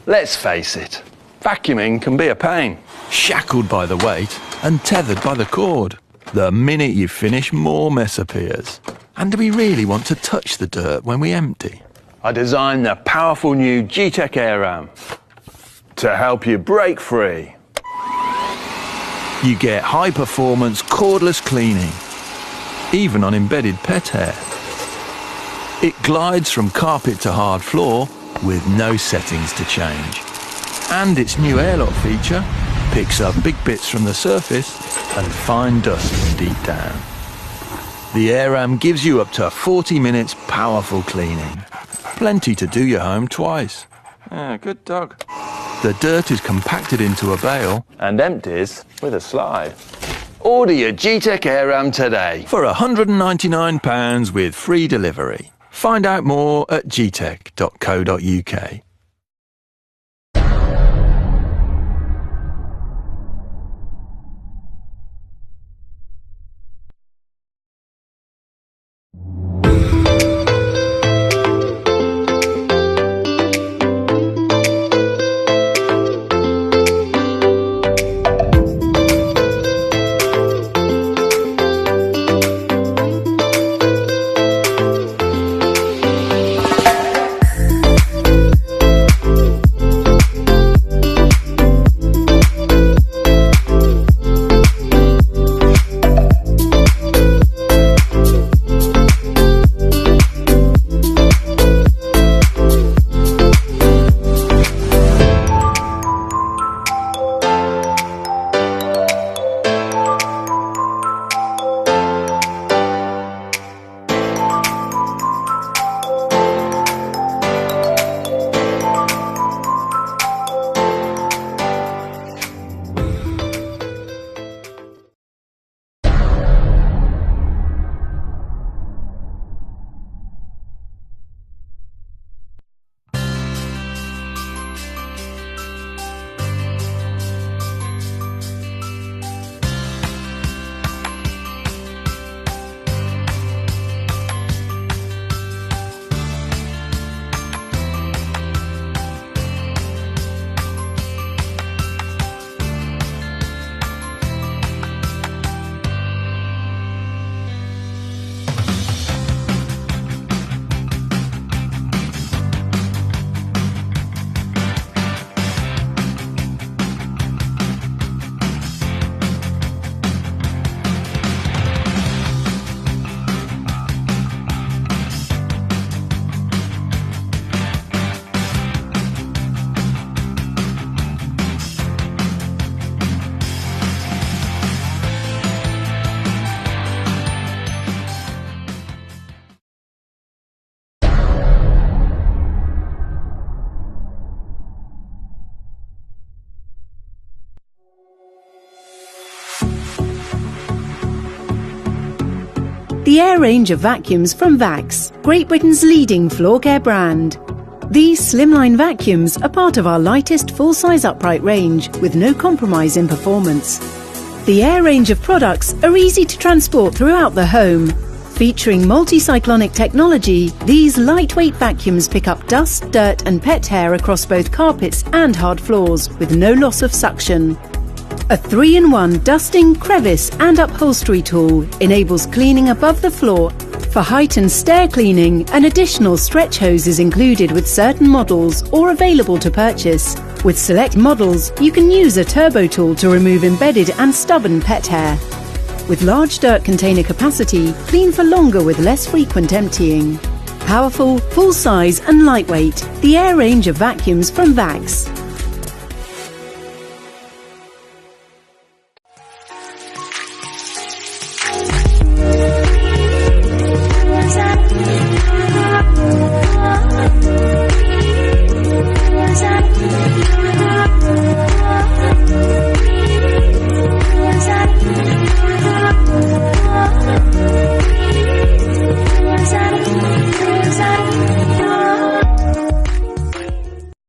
Let's face it, vacuuming can be a pain. Shackled by the weight and tethered by the cord. The minute you finish, more mess appears. And do we really want to touch the dirt when we empty? I designed the powerful new Gtech AirRam to help you break free. You get high-performance cordless cleaning, even on embedded pet hair. It glides from carpet to hard floor with no settings to change. And its new airlock feature picks up big bits from the surface and fine dust from deep down. The AirRam gives you up to 40 minutes powerful cleaning. Plenty to do your home twice. Good dog. The dirt is compacted into a bale And empties with a slide. Order your Gtech AirRam today. for £199 with free delivery. Find out more at gtech.co.uk. The Air range of vacuums from Vax, Great Britain's leading floor care brand. These slimline vacuums are part of our lightest full-size upright range with no compromise in performance. The Air range of products are easy to transport throughout the home. Featuring multi-cyclonic technology, these lightweight vacuums pick up dust, dirt and pet hair across both carpets and hard floors with no loss of suction. A 3-in-1 dusting, crevice and upholstery tool enables cleaning above the floor. For heightened stair cleaning, an additional stretch hose is included with certain models or available to purchase. With select models, you can use a turbo tool to remove embedded and stubborn pet hair. With large dirt container capacity, clean for longer with less frequent emptying. Powerful, full size and lightweight, the Air range of vacuums from Vax.